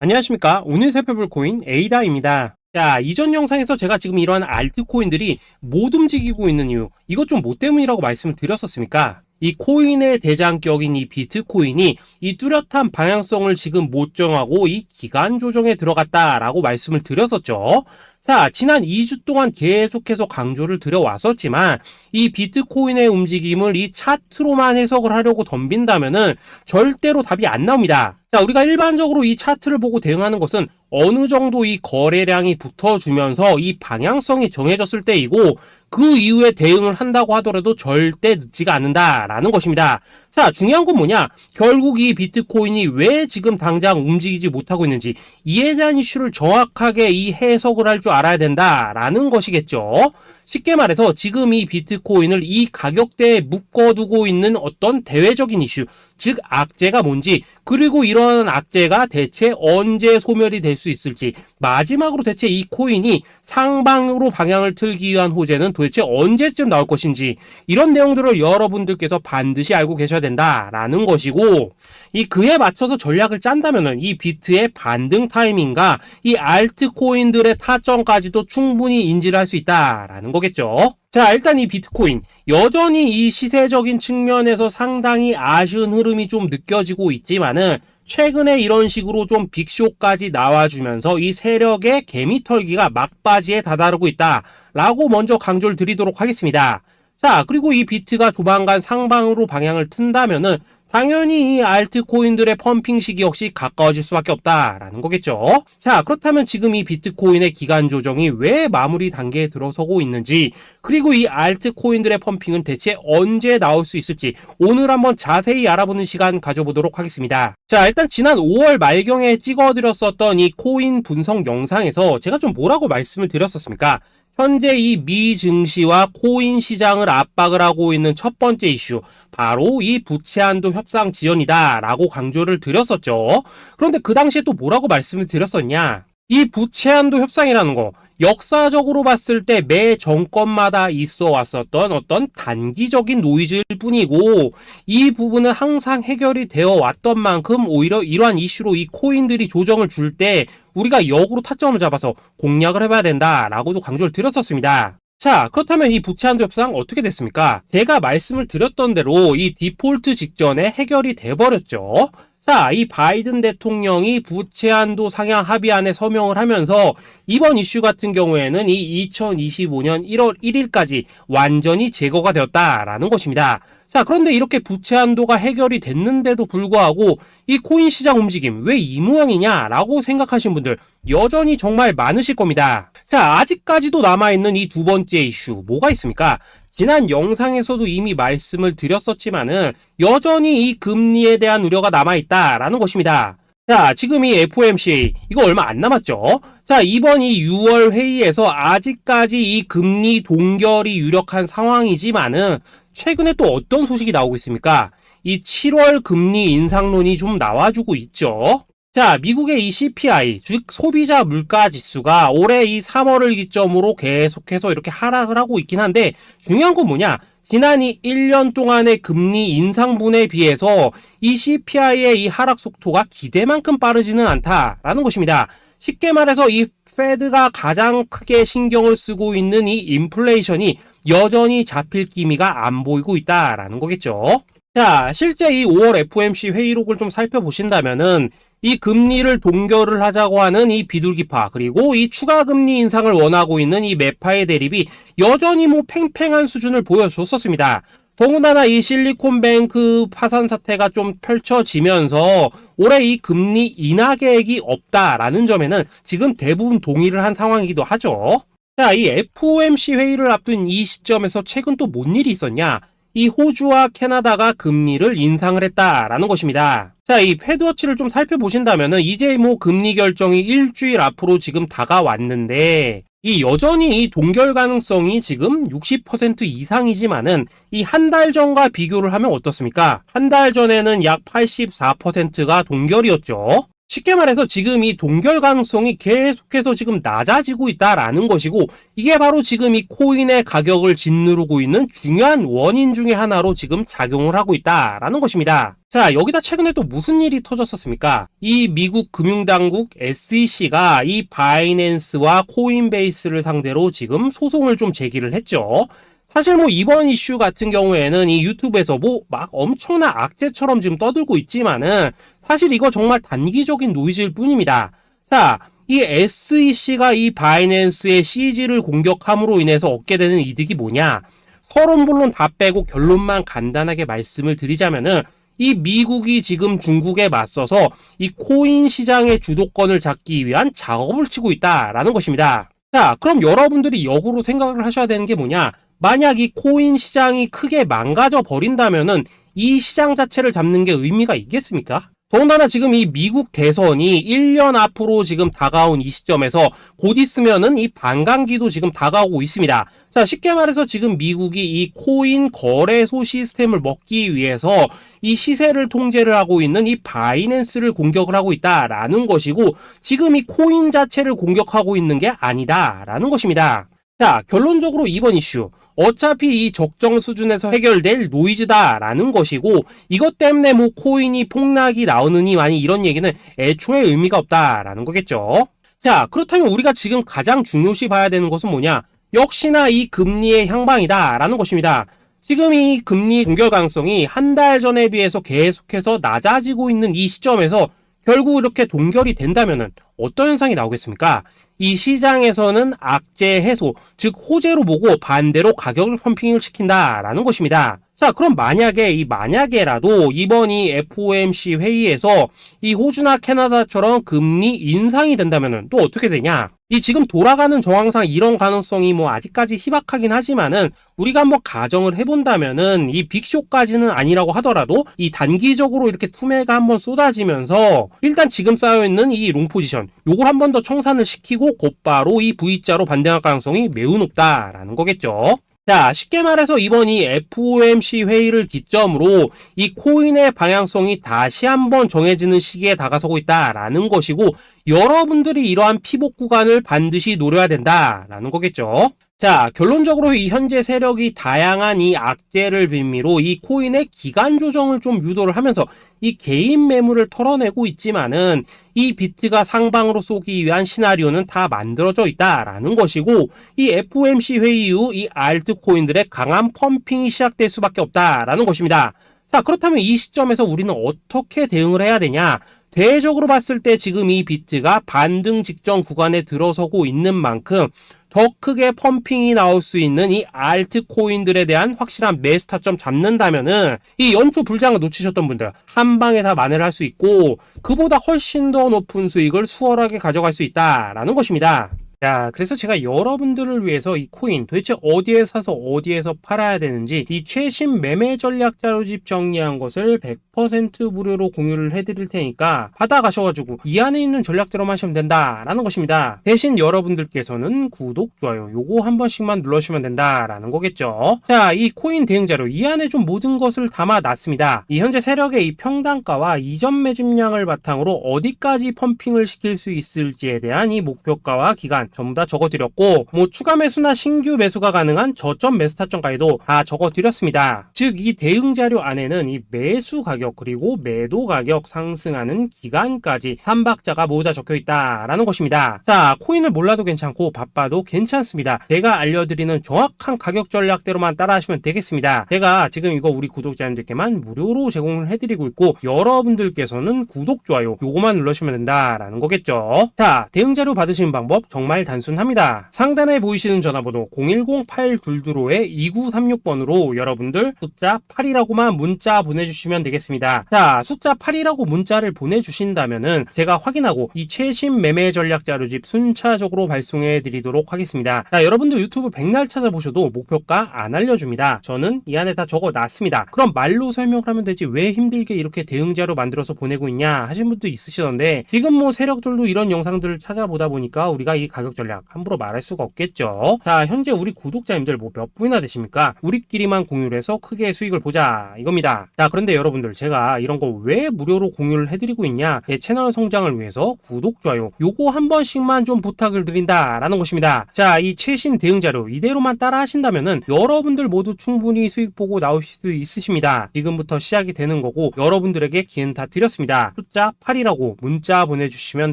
안녕하십니까. 오늘 살펴볼 코인 에이다입니다. 자, 이전 영상에서 제가 지금 이러한 알트코인들이 못 움직이고 있는 이유, 이것 좀 뭐 때문이라고 말씀을 드렸었습니까? 이 코인의 대장격인 이 비트코인이 이 뚜렷한 방향성을 지금 못 정하고 이 기간 조정에 들어갔다라고 말씀을 드렸었죠. 자, 지난 2주 동안 계속해서 강조를 드려왔었지만 이 비트코인의 움직임을 이 차트로만 해석을 하려고 덤빈다면은 절대로 답이 안 나옵니다. 자, 우리가 일반적으로 이 차트를 보고 대응하는 것은 어느 정도 이 거래량이 붙어주면서 이 방향성이 정해졌을 때이고 그 이후에 대응을 한다고 하더라도 절대 늦지가 않는다라는 것입니다. 자, 중요한 건 뭐냐? 결국 이 비트코인이 왜 지금 당장 움직이지 못하고 있는지 이에 대한 이슈를 정확하게 이 해석을 할 줄 알아야 된다라는 것이겠죠. 쉽게 말해서 지금 이 비트코인을 이 가격대에 묶어두고 있는 어떤 대외적인 이슈, 즉 악재가 뭔지, 그리고 이런 악재가 대체 언제 소멸이 될 수 있을지, 마지막으로 대체 이 코인이 상방으로 방향을 틀기 위한 호재는 도대체 언제쯤 나올 것인지, 이런 내용들을 여러분들께서 반드시 알고 계셔야 된다라는 것이고, 이 그에 맞춰서 전략을 짠다면은 이 비트의 반등 타이밍과 이 알트코인들의 타점까지도 충분히 인지를 할 수 있다라는 거겠죠. 자, 일단 이 비트코인 여전히 이 시세적인 측면에서 상당히 아쉬운 흐름이 좀 느껴지고 있지만은 최근에 이런 식으로 좀 빅쇼까지 나와주면서 이 세력의 개미털기가 막바지에 다다르고 있다라고 먼저 강조를 드리도록 하겠습니다. 자, 그리고 이 비트가 조만간 상방으로 방향을 튼다면은 당연히 이 알트코인들의 펌핑 시기 역시 가까워질 수밖에 없다라는 거겠죠. 자, 그렇다면 지금 이 비트코인의 기간 조정이 왜 마무리 단계에 들어서고 있는지, 그리고 이 알트코인들의 펌핑은 대체 언제 나올 수 있을지 오늘 한번 자세히 알아보는 시간 가져보도록 하겠습니다. 자, 일단 지난 5월 말경에 찍어드렸었던 이 코인 분석 영상에서 제가 좀 뭐라고 말씀을 드렸었습니까? 현재 이 미 증시와 코인 시장을 압박을 하고 있는 첫 번째 이슈, 바로 이 부채 한도 협상 지연이다 라고 강조를 드렸었죠. 그런데 그 당시에 또 뭐라고 말씀을 드렸었냐? 이 부채 한도 협상이라는 거, 역사적으로 봤을 때 매 정권마다 있어 왔었던 어떤 단기적인 노이즈일 뿐이고, 이 부분은 항상 해결이 되어 왔던 만큼 오히려 이러한 이슈로 이 코인들이 조정을 줄 때 우리가 역으로 타점을 잡아서 공략을 해봐야 된다라고도 강조를 드렸었습니다. 자, 그렇다면 이 부채 한도 협상 어떻게 됐습니까? 제가 말씀을 드렸던 대로 이 디폴트 직전에 해결이 돼버렸죠. 자, 이 바이든 대통령이 부채 한도 상향 합의안에 서명을 하면서 이번 이슈 같은 경우에는 이 2025년 1월 1일까지 완전히 제거가 되었다라는 것입니다. 자, 그런데 이렇게 부채 한도가 해결이 됐는데도 불구하고 이 코인 시장 움직임 왜 이 모양이냐라고 생각하시는 분들 여전히 정말 많으실 겁니다. 자, 아직까지도 남아있는 이 두 번째 이슈 뭐가 있습니까? 지난 영상에서도 이미 말씀을 드렸었지만은 여전히 이 금리에 대한 우려가 남아있다라는 것입니다. 자, 지금 이 FOMC 이거 얼마 안 남았죠? 자, 이번 이 6월 회의에서 아직까지 이 금리 동결이 유력한 상황이지만은 최근에 또 어떤 소식이 나오고 있습니까? 이 7월 금리 인상론이 좀 나와주고 있죠. 자, 미국의 이 CPI, 즉 소비자 물가 지수가 올해 이 3월을 기점으로 계속해서 이렇게 하락을 하고 있긴 한데 중요한 건 뭐냐? 지난 이 1년 동안의 금리 인상분에 비해서 이 CPI의 이 하락 속도가 기대만큼 빠르지는 않다라는 것입니다. 쉽게 말해서 이 페드가 가장 크게 신경을 쓰고 있는 이 인플레이션이 여전히 잡힐 기미가 안 보이고 있다라는 거겠죠. 자, 실제 이 5월 FOMC 회의록을 좀 살펴보신다면은 이 금리를 동결을 하자고 하는 이 비둘기파, 그리고 이 추가 금리 인상을 원하고 있는 이 매파의 대립이 여전히 뭐 팽팽한 수준을 보여줬었습니다. 더군다나 이 실리콘뱅크 파산 사태가 좀 펼쳐지면서 올해 이 금리 인하 계획이 없다라는 점에는 지금 대부분 동의를 한 상황이기도 하죠. 자, 이 FOMC 회의를 앞둔 이 시점에서 최근 또 뭔 일이 있었냐? 이 호주와 캐나다가 금리를 인상을 했다라는 것입니다. 자, 이 패드워치를 좀 살펴보신다면은 이제 뭐 금리 결정이 일주일 앞으로 지금 다가왔는데 이 여전히 이 동결 가능성이 지금 60% 이상이지만은 이 한 달 전과 비교를 하면 어떻습니까? 한 달 전에는 약 84%가 동결이었죠. 쉽게 말해서 지금 이 동결 가능성이 계속해서 지금 낮아지고 있다라는 것이고, 이게 바로 지금 이 코인의 가격을 짓누르고 있는 중요한 원인 중에 하나로 지금 작용을 하고 있다라는 것입니다. 자, 여기다 최근에 또 무슨 일이 터졌었습니까? 이 미국 금융당국 SEC가 이 바이낸스와 코인베이스를 상대로 지금 소송을 좀 제기를 했죠. 사실 뭐 이번 이슈 같은 경우에는 이 유튜브에서 뭐 막 엄청난 악재처럼 지금 떠들고 있지만은 사실 이거 정말 단기적인 노이즈일 뿐입니다. 자, 이 SEC가 이 바이낸스의 CG를 공격함으로 인해서 얻게 되는 이득이 뭐냐? 서론본론 다 빼고 결론만 간단하게 말씀을 드리자면은, 이 미국이 지금 중국에 맞서서 이 코인 시장의 주도권을 잡기 위한 작업을 치고 있다라는 것입니다. 자, 그럼 여러분들이 역으로 생각을 하셔야 되는 게 뭐냐? 만약 이 코인 시장이 크게 망가져 버린다면은 이 시장 자체를 잡는 게 의미가 있겠습니까? 더군다나 지금 이 미국 대선이 1년 앞으로 지금 다가온 이 시점에서 곧 있으면은 이 반감기도 지금 다가오고 있습니다. 자, 쉽게 말해서 지금 미국이 이 코인 거래소 시스템을 먹기 위해서 이 시세를 통제를 하고 있는 이 바이낸스를 공격을 하고 있다라는 것이고, 지금 이 코인 자체를 공격하고 있는 게 아니다라는 것입니다. 자, 결론적으로 이번 이슈, 어차피 이 적정 수준에서 해결될 노이즈다라는 것이고, 이것 때문에 뭐 코인이 폭락이 나오느니 많이 이런 얘기는 애초에 의미가 없다라는 거겠죠. 자, 그렇다면 우리가 지금 가장 중요시 봐야 되는 것은 뭐냐? 역시나 이 금리의 향방이다라는 것입니다. 지금 이 금리 동결 가능성이 한 달 전에 비해서 계속해서 낮아지고 있는 이 시점에서 결국 이렇게 동결이 된다면은 어떤 현상이 나오겠습니까? 이 시장에서는 악재 해소, 즉 호재로 보고 반대로 가격을 펌핑을 시킨다라는 것입니다. 자, 그럼 만약에라도 이번 이 FOMC 회의에서 이 호주나 캐나다처럼 금리 인상이 된다면은 또 어떻게 되냐? 이 지금 돌아가는 정황상 이런 가능성이 뭐 아직까지 희박하긴 하지만은, 우리가 한번 가정을 해본다면은 이 빅쇼까지는 아니라고 하더라도 이 단기적으로 이렇게 투매가 한번 쏟아지면서 일단 지금 쌓여있는 이 롱 포지션 요걸 한 번 더 청산을 시키고 곧바로 이 V자로 반등할 가능성이 매우 높다라는 거겠죠. 자, 쉽게 말해서 이번 이 FOMC 회의를 기점으로 이 코인의 방향성이 다시 한번 정해지는 시기에 다가서고 있다라는 것이고, 여러분들이 이러한 피복 구간을 반드시 노려야 된다라는 거겠죠. 자, 결론적으로 이 현재 세력이 다양한 이 악재를 빌미로 이 코인의 기간 조정을 좀 유도를 하면서 이 개인 매물을 털어내고 있지만은, 이 비트가 상방으로 쏘기 위한 시나리오는 다 만들어져 있다라는 것이고, 이 FOMC 회의 이후 이 알트코인들의 강한 펌핑이 시작될 수밖에 없다라는 것입니다. 자, 그렇다면 이 시점에서 우리는 어떻게 대응을 해야 되냐? 대외적으로 봤을 때 지금 이 비트가 반등 직전 구간에 들어서고 있는 만큼 더 크게 펌핑이 나올 수 있는 이 알트코인들에 대한 확실한 매수 타점 잡는다면은 이 연초 불장을 놓치셨던 분들 한 방에 다 만회를 할 수 있고, 그보다 훨씬 더 높은 수익을 수월하게 가져갈 수 있다라는 것입니다. 자, 그래서 제가 여러분들을 위해서 이 코인 도대체 어디에 사서 어디에서 팔아야 되는지 이 최신 매매 전략 자료집 정리한 것을 100% 무료로 공유를 해드릴 테니까 받아가셔가지고 이 안에 있는 전략대로만 하시면 된다라는 것입니다. 대신 여러분들께서는 구독, 좋아요 요거 한 번씩만 눌러주시면 된다라는 거겠죠. 자, 이 코인 대응 자료 이 안에 좀 모든 것을 담아놨습니다. 이 현재 세력의 이 평단가와 이전 매집량을 바탕으로 어디까지 펌핑을 시킬 수 있을지에 대한 이 목표가와 기간 전부 다 적어드렸고, 뭐 추가 매수나 신규 매수가 가능한 저점 매수 타점까지도 다 적어드렸습니다. 즉 이 대응 자료 안에는 이 매수 가격 그리고 매도 가격 상승하는 기간까지 3박자가 모두 다 적혀있다라는 것입니다. 자, 코인을 몰라도 괜찮고 바빠도 괜찮습니다. 제가 알려드리는 정확한 가격 전략대로만 따라하시면 되겠습니다. 제가 지금 이거 우리 구독자님들께만 무료로 제공을 해드리고 있고, 여러분들께서는 구독, 좋아요 요거만 눌러주시면 된다라는 거겠죠. 자, 대응 자료 받으시는 방법 정말 단순합니다. 상단에 보이시는 전화번호 010-822-2936번으로 여러분들 숫자 8이라고만 문자 보내주시면 되겠습니다. 자, 숫자 8이라고 문자를 보내주신다면은 제가 확인하고 이 최신 매매 전략 자료집 순차적으로 발송해 드리도록 하겠습니다. 자, 여러분들 유튜브 백날 찾아보셔도 목표가 안 알려줍니다. 저는 이 안에 다 적어놨습니다. 그럼 말로 설명을 하면 되지 왜 힘들게 이렇게 대응 자료 만들어서 보내고 있냐 하신 분도 있으시던데, 지금 뭐 세력들도 이런 영상들을 찾아보다 보니까 우리가 이 가격 가격 전략 함부로 말할 수가 없겠죠. 자, 현재 우리 구독자님들 뭐 몇 분이나 되십니까? 우리끼리만 공유를 해서 크게 수익을 보자 이겁니다. 자, 그런데 여러분들 제가 이런 거 왜 무료로 공유를 해드리고 있냐? 제 채널 성장을 위해서 구독, 좋아요 요거 한 번씩만 좀 부탁을 드린다라는 것입니다. 자, 이 최신 대응 자료 이대로만 따라 하신다면은 여러분들 모두 충분히 수익 보고 나오실 수 있으십니다. 지금부터 시작이 되는 거고 여러분들에게 기회는 다 드렸습니다. 숫자 8이라고 문자 보내주시면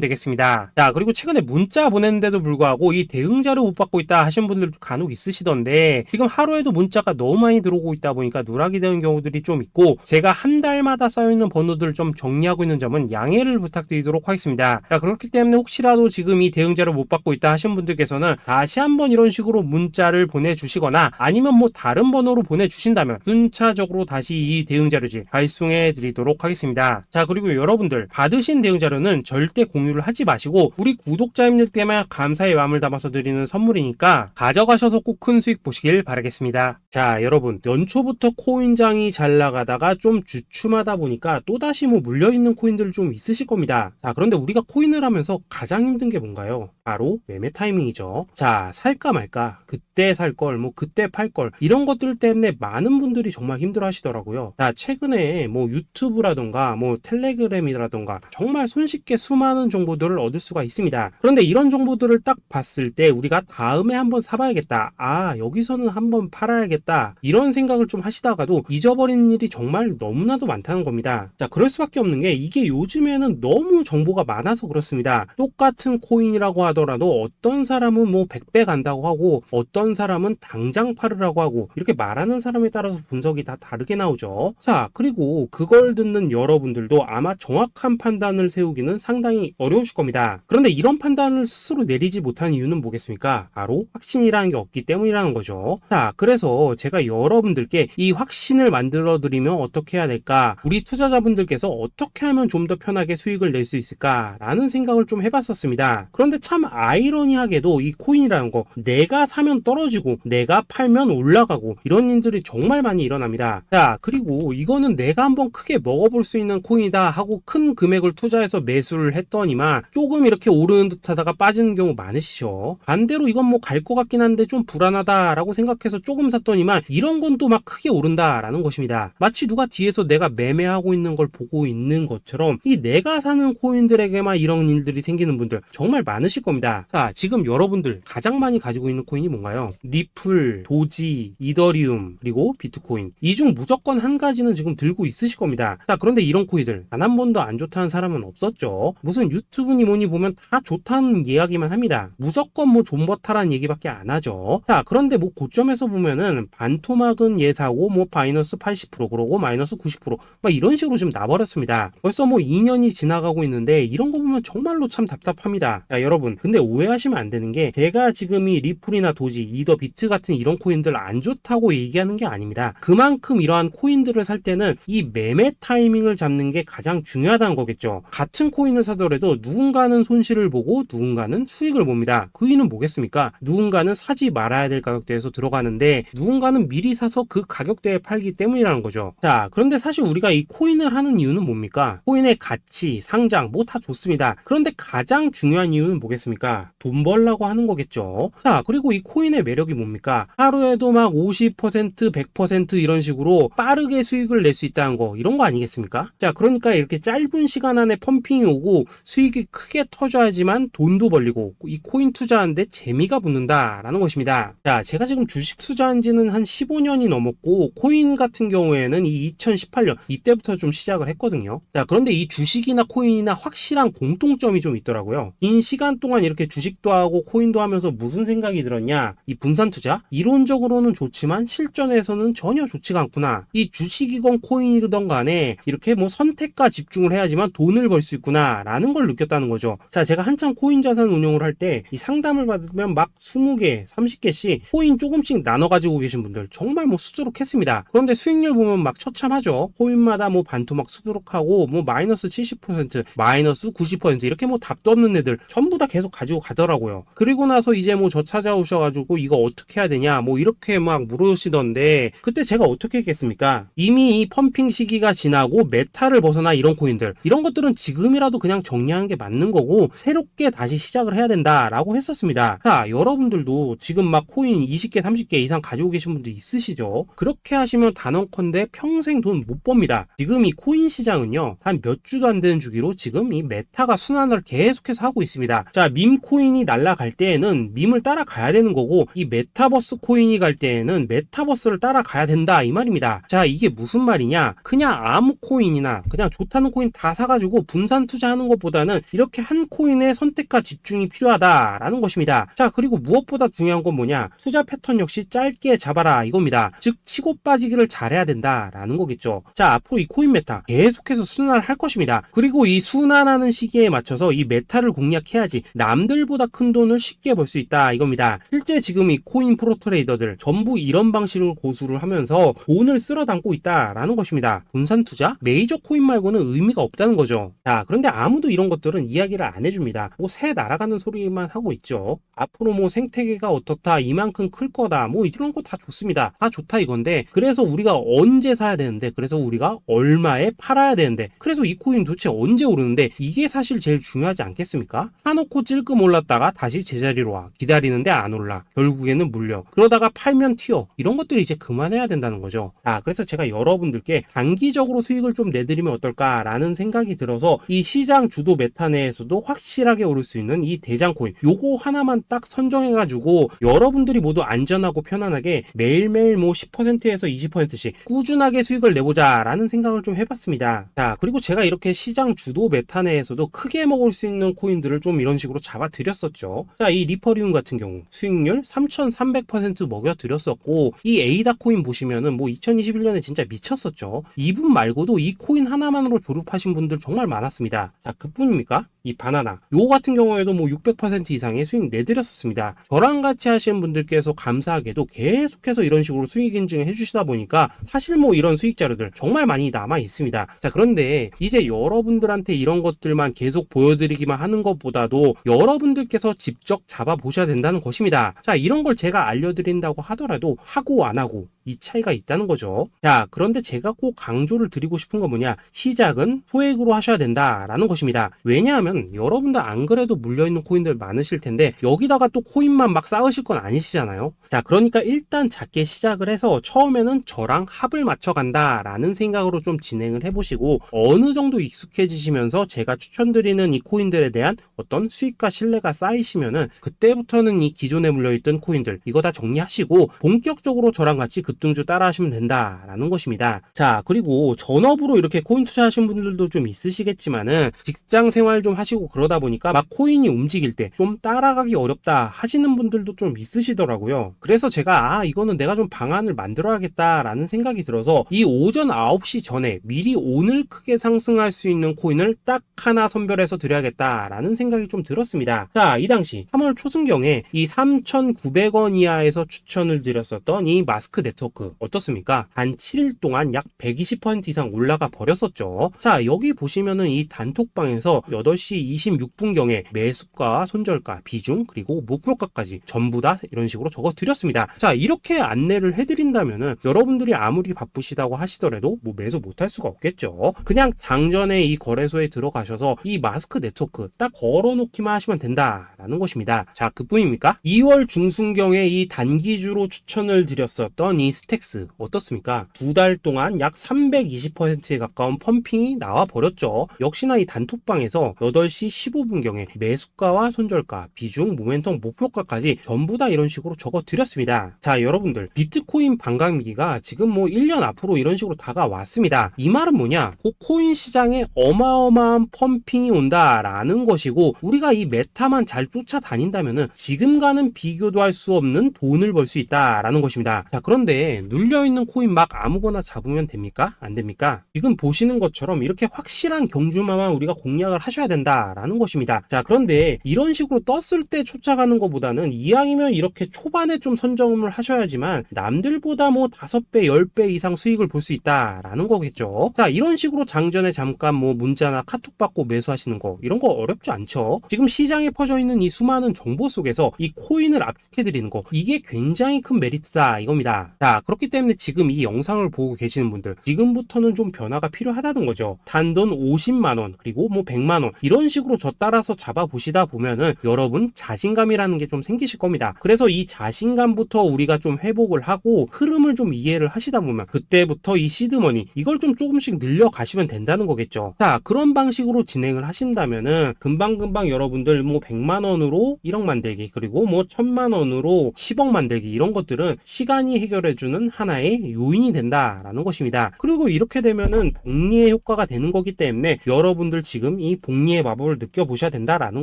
되겠습니다. 자, 그리고 최근에 문자 보냈는데도 불구하고 이 대응 자료 못 받고 있다 하신 분들도 간혹 있으시던데 지금 하루에도 문자가 너무 많이 들어오고 있다 보니까 누락이 되는 경우들이 좀 있고 제가 한 달마다 쌓여있는 번호들을 좀 정리하고 있는 점은 양해를 부탁드리도록 하겠습니다. 자, 그렇기 때문에 혹시라도 지금 이 대응 자료 못 받고 있다 하신 분들께서는 다시 한번 이런 식으로 문자를 보내주시거나 아니면 뭐 다른 번호로 보내주신다면 순차적으로 다시 이 대응 자료지 발송해 드리도록 하겠습니다. 자, 그리고 여러분들 받으신 대응 자료는 절대 공유를 하지 마시고 우리 구독자님들께만 감사의 마음을 담아서 드리는 선물이니까 가져가셔서 꼭 큰 수익 보시길 바라겠습니다. 자, 여러분 연초부터 코인장이 잘 나가다가 좀 주춤하다 보니까 또다시 뭐 물려있는 코인들 좀 있으실 겁니다. 자, 그런데 우리가 코인을 하면서 가장 힘든 게 뭔가요? 바로 매매 타이밍이죠. 자, 살까 말까, 그때 살 걸, 뭐 그때 팔 걸, 이런 것들 때문에 많은 분들이 정말 힘들어 하시더라고요. 자, 최근에 뭐 유튜브라던가 뭐 텔레그램이라던가 정말 손쉽게 수많은 정보들을 얻을 수가 있습니다. 그런데 이런 정보들을 딱 봤을 때 우리가 다음에 한번 사봐야겠다, 아 여기서는 한번 팔아야겠다, 이런 생각을 좀 하시다가도 잊어버리는 일이 정말 너무나도 많다는 겁니다. 자, 그럴 수밖에 없는 게 이게 요즘에는 너무 정보가 많아서 그렇습니다. 똑같은 코인이라고 하더라도 어떤 사람은 뭐 100배 간다고 하고 어떤 사람은 당장 팔으라고 하고 이렇게 말하는 사람에 따라서 분석이 다 다르게 나오죠. 자, 그리고 그걸 듣는 여러분들도 아마 정확한 판단을 세우기는 상당히 어려우실 겁니다. 그런데 이런 판단을 스스로 내리지 못한 이유는 뭐겠습니까? 바로 확신이라는 게 없기 때문이라는 거죠. 자, 그래서 제가 여러분들께 이 확신을 만들어 드리면 어떻게 해야 될까? 우리 투자자분들께서 어떻게 하면 좀 더 편하게 수익을 낼 수 있을까라는 생각을 좀 해봤었습니다. 그런데 참 아이러니하게도 이 코인이라는 거 내가 사면 떨어지고 내가 팔면 올라가고 이런 일들이 정말 많이 일어납니다. 자, 그리고 이거는 내가 한번 크게 먹어볼 수 있는 코인이다 하고 큰 금액을 투자해서 매수를 했더니만 조금 이렇게 오르는 듯 하다가 빠지는 경우 많으시죠. 반대로 이건 뭐 갈 것 같긴 한데 좀 불안하다라고 생각해서 조금 샀더니만 이런 건 또 막 크게 오른다라는 것입니다. 마치 누가 뒤에서 내가 매매하고 있는 걸 보고 있는 것처럼 이 내가 사는 코인들에게만 이런 일들이 생기는 분들 정말 많으실 겁니다. 자, 지금 여러분들 가장 많이 가지고 있는 코인이 뭔가요? 리플, 도지, 이더리움, 그리고 비트코인. 이 중 무조건 한 가지는 지금 들고 있으실 겁니다. 자, 그런데 이런 코인들 단 한 번도 안 좋다는 사람은 없었죠. 무슨 유튜브니 뭐니 보면 다 좋다는 이야기만 합니다. 무조건 뭐 존버타라는 얘기밖에 안 하죠. 자, 그런데 뭐 고점에서 보면은 반토막은 예사고 뭐 마이너스 80% 그러고 마이너스 90%막 이런 식으로 지금 나버렸습니다. 벌써 뭐 2년이 지나가고 있는데 이런 거 보면 정말로 참 답답합니다. 자, 여러분 근데 오해하시면 안 되는 게 제가 지금 이 리플이나 도지, 이더, 비트 같은 이런 코인들 안 좋다고 얘기하는 게 아닙니다. 그만큼 이러한 코인들을 살 때는 이 매매 타이밍을 잡는 게 가장 중요하다는 거겠죠. 같은 코인을 사더라도 누군가는 손실을 보고 누군가는 수익을 봅니다. 그 이유는 뭐겠습니까? 누군가는 사지 말아야 될 가격대에서 들어가는데 누군가는 미리 사서 그 가격대에 팔기 때문이라는 거죠. 자, 그런데 사실 우리가 이 코인을 하는 이유는 뭡니까? 코인의 가치, 상장 뭐 다 좋습니다. 그런데 가장 중요한 이유는 뭐겠습니까? 돈 벌라고 하는 거겠죠. 자, 그리고 이 코인의 매력이 뭡니까? 하루에도 막 50%, 100% 이런 식으로 빠르게 수익을 낼 수 있다는 거, 이런 거 아니겠습니까? 자, 그러니까 이렇게 짧은 시간 안에 펌핑이 오고 수익이 크게 터져야지만 돈도 벌리고 이 코인 투자하는데 재미가 붙는다라는 것입니다. 자, 제가 지금 주식 투자한 지는 한 15년이 넘었고 코인 같은 경우에는 이 2018년 이때부터 좀 시작을 했거든요. 자, 그런데 이 주식이나 코인이나 확실한 공통점이 좀 있더라고요. 긴 시간 동안 이렇게 주식도 하고 코인도 하면서 무슨 생각이 들었냐? 이 분산 투자? 이론적으로는 좋지만 실전에서는 전혀 좋지가 않구나. 이 주식이건 코인이든 간에 이렇게 뭐 선택과 집중을 해야지만 돈을 벌 수 있구나 라는 걸 느꼈다는 거죠. 자, 제가 한창 코인 자산 운용을 할 때 이 상담을 받으면 막 20개, 30개씩 코인 조금씩 나눠 가지고 계신 분들 정말 뭐 수두룩했습니다. 그런데 수익률 보면 막 처참하죠. 코인마다 뭐 반토막 수두룩하고 뭐 마이너스 70%, 마이너스 90% 이렇게 뭐 답도 없는 애들 전부 다 계속 계속 가지고 가더라고요. 그리고 나서 이제 뭐 저 찾아오셔가지고 이거 어떻게 해야 되냐 뭐 이렇게 막 물으시던데, 그때 제가 어떻게 했겠습니까? 이미 이 펌핑 시기가 지나고 메타를 벗어나 이런 코인들, 이런 것들은 지금이라도 그냥 정리하는 게 맞는 거고 새롭게 다시 시작을 해야 된다라고 했었습니다. 자, 여러분들도 지금 막 코인 20개 30개 이상 가지고 계신 분들 있으시죠? 그렇게 하시면 단언컨대 평생 돈 못 법니다. 지금 이 코인 시장은요, 한 몇 주도 안 되는 주기로 지금 이 메타가 순환을 계속해서 하고 있습니다. 자, 밈 코인이 날아갈 때에는 밈을 따라가야 되는 거고, 이 메타버스 코인이 갈 때에는 메타버스를 따라가야 된다 이 말입니다. 자, 이게 무슨 말이냐? 그냥 아무 코인이나 그냥 좋다는 코인 다 사가지고 분산 투자하는 것보다는 이렇게 한 코인의 선택과 집중이 필요하다라는 것입니다. 자, 그리고 무엇보다 중요한 건 뭐냐? 투자 패턴 역시 짧게 잡아라 이겁니다. 즉 치고 빠지기를 잘해야 된다라는 거겠죠. 자, 앞으로 이 코인 메타 계속해서 순환할 것입니다. 그리고 이 순환하는 시기에 맞춰서 이 메타를 공략해야지 남들보다 큰 돈을 쉽게 벌 수 있다 이겁니다. 실제 지금 이 코인 프로 트레이더들 전부 이런 방식으로 고수를 하면서 돈을 쓸어 담고 있다라는 것입니다. 분산 투자? 메이저 코인 말고는 의미가 없다는 거죠. 자, 그런데 아무도 이런 것들은 이야기를 안 해줍니다. 뭐 새 날아가는 소리만 하고 있죠. 앞으로 뭐 생태계가 어떻다, 이만큼 클 거다, 뭐 이런 거 다 좋습니다. 다 좋다 이건데, 그래서 우리가 언제 사야 되는데, 그래서 우리가 얼마에 팔아야 되는데, 그래서 이 코인 도대체 언제 오르는데, 이게 사실 제일 중요하지 않겠습니까? 사놓고 찔끔 올랐다가 다시 제자리로 와, 기다리는데 안 올라, 결국에는 물려, 그러다가 팔면 튀어, 이런 것들이 이제 그만해야 된다는 거죠. 자, 그래서 제가 여러분들께 단기적으로 수익을 좀 내드리면 어떨까라는 생각이 들어서 이 시장 주도 메타 내에서도 확실하게 오를 수 있는 이 대장 코인, 요거 하나만 딱 선정해가지고 여러분들이 모두 안전하고 편안하게 매일매일 뭐 10%에서 20%씩 꾸준하게 수익을 내보자 라는 생각을 좀 해봤습니다. 자, 그리고 제가 이렇게 시장 주도 메타 내에서도 크게 먹을 수 있는 코인들을 좀 이런 식으로 잡아드렸었죠. 자, 이 리퍼리움 같은 경우 수익률 3300% 먹여드렸었고, 이 에이다 코인 보시면은 뭐 2021년에 진짜 미쳤었죠. 이분 말고도 이 코인 하나만으로 졸업하신 분들 정말 많았습니다. 자, 그뿐입니까? 이 바나나 요 같은 경우에도 뭐 600% 이상의 수익 내드렸었습니다. 저랑 같이 하시는 분들께서 감사하게도 계속해서 이런 식으로 수익 인증을 해주시다 보니까 사실 뭐 이런 수익 자료들 정말 많이 남아 있습니다. 자, 그런데 이제 여러분들한테 이런 것들만 계속 보여드리기만 하는 것보다도 여러분들께서 직접 잡아보셔야 된다는 것입니다. 자, 이런 걸 제가 알려드린다고 하더라도 하고 안 하고 이 차이가 있다는 거죠. 자, 그런데 제가 꼭 강조를 드리고 싶은 건 뭐냐? 시작은 소액으로 하셔야 된다라는 것입니다. 왜냐하면 여러분들 안 그래도 물려있는 코인들 많으실 텐데 여기다가 또 코인만 막 쌓으실 건 아니시잖아요. 자, 그러니까 일단 작게 시작을 해서 처음에는 저랑 합을 맞춰간다라는 생각으로 좀 진행을 해보시고, 어느 정도 익숙해지시면서 제가 추천드리는 이 코인들에 대한 어떤 수익과 신뢰가 쌓이시면은 그때부터는 이 기존에 물려있던 코인들 이거 다 정리하시고 본격적으로 저랑 같이 급등주 따라 하시면 된다라는 것입니다. 자, 그리고 전업으로 이렇게 코인 투자하신 분들도 좀 있으시겠지만은 직장 생활 좀 하시고 그러다 보니까 막 코인이 움직일 때 좀 따라가기 어렵다 하시는 분들도 좀 있으시더라고요. 그래서 제가 이거는 내가 좀 방안을 만들어야겠다라는 생각이 들어서 이 오전 9시 전에 미리 오늘 크게 상승할 수 있는 코인을 딱 하나 선별해서 드려야겠다라는 생각이 좀 들었습니다. 자, 이 당시 3월 초순경에 이 3,900원 이하에서 추천을 드렸었던 이 마스크 네트워크 어떻습니까? 단 7일 동안 약 120% 이상 올라가 버렸었죠. 자, 여기 보시면은 이 단톡방에서 8시 26분경에 매수가, 손절가, 비중, 그리고 목표가까지 전부 다 이런 식으로 적어 드렸습니다. 자, 이렇게 안내를 해드린다면은 여러분들이 아무리 바쁘시다고 하시더라도 뭐 매수 못할 수가 없겠죠. 그냥 장전에 이 거래소에 들어가셔서 이 마스크 네트워크 딱 걸어놓기만 하시면 된다라는 것입니다. 자, 그뿐입니까? 2월 중순경에 이 단기주로 추천을 드렸었던 이 스택스 어떻습니까? 2달 동안 약 320%에 가까운 펌핑이 나와 버렸죠. 역시나 이 단톡방에서 8시 15분경에 매수가와 손절가, 비중, 모멘텀, 목표가까지 전부 다 이런 식으로 적어 드렸습니다. 자, 여러분들 비트코인 반감기가 지금 뭐 1년 앞으로 이런 식으로 다가왔습니다. 이 말은 뭐냐? 그 코인 시장에 어마어마한 펌핑이 온다라는 것이고, 우리가 이 메타만 잘 쫓아다닌다면은 지금과는 비교도 할 수 없는 돈을 벌 수 있다라는 것입니다. 자, 그런데 근데 눌려있는 코인 막 아무거나 잡으면 됩니까? 안 됩니까? 지금 보시는 것처럼 이렇게 확실한 경주마만 우리가 공략을 하셔야 된다라는 것입니다. 자, 그런데 이런 식으로 떴을 때 쫓아가는 것보다는 이왕이면 이렇게 초반에 좀 선점을 하셔야지만 남들보다 뭐 5배, 10배 이상 수익을 볼 수 있다라는 거겠죠. 자, 이런 식으로 장전에 잠깐 뭐 문자나 카톡 받고 매수하시는 거 이런 거 어렵지 않죠. 지금 시장에 퍼져 있는 이 수많은 정보 속에서 이 코인을 압축해드리는 거 이게 굉장히 큰 메리트다 이겁니다. 자, 그렇기 때문에 지금 이 영상을 보고 계시는 분들 지금부터는 좀 변화가 필요하다는 거죠. 단돈 50만원 그리고 뭐 100만원 이런 식으로 저 따라서 잡아보시다 보면은 여러분 자신감이라는 게 좀 생기실 겁니다. 그래서 이 자신감부터 우리가 좀 회복을 하고 흐름을 좀 이해를 하시다 보면 그때부터 이 시드머니 이걸 좀 조금씩 늘려가시면 된다는 거겠죠. 자, 그런 방식으로 진행을 하신다면은 금방금방 여러분들 뭐 100만원으로 1억 만들기 그리고 뭐 1000만원으로 10억 만들기 이런 것들은 시간이 해결해주는 하나의 요인이 된다라는 것입니다. 그리고 이렇게 되면은 복리의 효과가 되는 거기 때문에 여러분들 지금 이 복리의 마법을 느껴보셔야 된다라는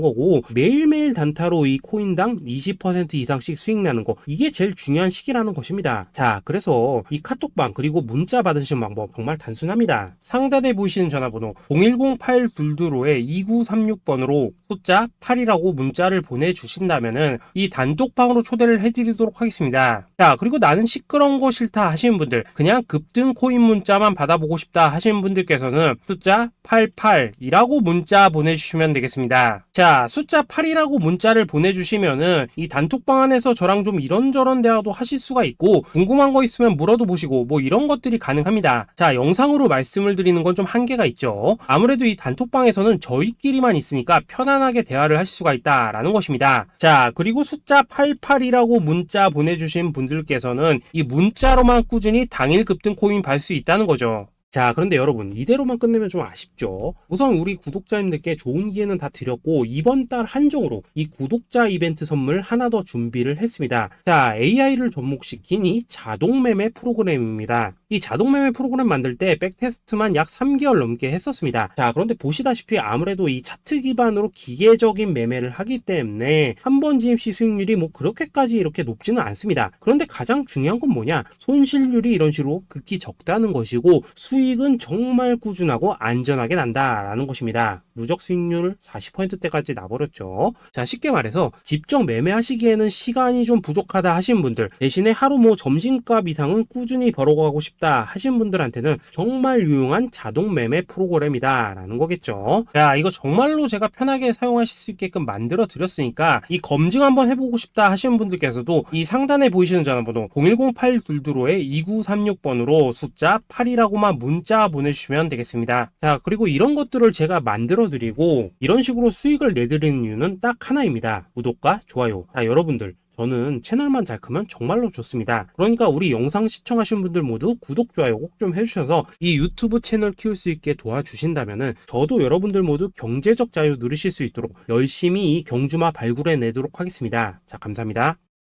거고 매일매일 단타로 이 코인당 20% 이상씩 수익 나는 거 이게 제일 중요한 시기라는 것입니다. 자, 그래서 이 카톡방 그리고 문자 받으시는 방법 정말 단순합니다. 상단에 보이시는 전화번호 010-822-2936번으로 숫자 8이라고 문자를 보내주신다면은 이 단톡방으로 초대를 해드리도록 하겠습니다. 자, 그리고 나는 시끄러운 거 싫다 하시는 분들 그냥 급등 코인 문자만 받아보고 싶다 하시는 분들께서는 숫자 88이라고 문자 보내주시면 되겠습니다. 자, 숫자 8이라고 문자를 보내주시면은 이 단톡방 안에서 저랑 좀 이런저런 대화도 하실 수가 있고 궁금한 거 있으면 물어도 보시고 뭐 이런 것들이 가능합니다. 자, 영상으로 말씀을 드리는 건 좀 한계가 있죠. 아무래도 이 단톡방에서는 저희끼리만 있으니까 편안하게 대화를 하실 수가 있다라는 것입니다. 자, 그리고 숫자 88이라고 문자 보내주신 분들께서는 이 문자로만 꾸준히 당일 급등 코인 받을 수 있다는 거죠. 자, 그런데 여러분 이대로만 끝내면 좀 아쉽죠. 우선 우리 구독자님들께 좋은 기회는 다 드렸고 이번 달 한정으로 이 구독자 이벤트 선물 하나 더 준비를 했습니다. 자, AI를 접목시킨 이 자동매매 프로그램입니다. 이 자동매매 프로그램 만들 때 백테스트만 약 3개월 넘게 했었습니다. 자, 그런데 보시다시피 아무래도 이 차트 기반으로 기계적인 매매를 하기 때문에 한 번 진입 시 수익률이 뭐 그렇게까지 이렇게 높지는 않습니다. 그런데 가장 중요한 건 뭐냐? 손실률이 이런 식으로 극히 적다는 것이고 수익은 정말 꾸준하고 안전하게 난다라는 것입니다. 누적 수익률 40%대까지 나버렸죠. 자, 쉽게 말해서 직접 매매하시기에는 시간이 좀 부족하다 하시는 분들 대신에 하루 뭐 점심값 이상은 꾸준히 벌어가고 싶다 하시는 분들한테는 정말 유용한 자동 매매 프로그램이다 라는 거겠죠. 자, 이거 정말로 제가 편하게 사용하실 수 있게끔 만들어 드렸으니까 이 검증 한번 해보고 싶다 하시는 분들께서도 이 상단에 보이시는 전화번호 010-822-2936번으로 숫자 8이라고만 문자 보내주시면 되겠습니다. 자, 그리고 이런 것들을 제가 만들어 드리고 이런 식으로 수익을 내드리는 이유는 딱 하나입니다. 구독과 좋아요. 자, 여러분들 저는 채널만 잘 크면 정말로 좋습니다. 그러니까 우리 영상 시청하신 분들 모두 구독, 좋아요 꼭 좀 해주셔서 이 유튜브 채널 키울 수 있게 도와주신다면은 저도 여러분들 모두 경제적 자유 누리실 수 있도록 열심히 이 경주마 발굴해 내도록 하겠습니다. 자, 감사합니다.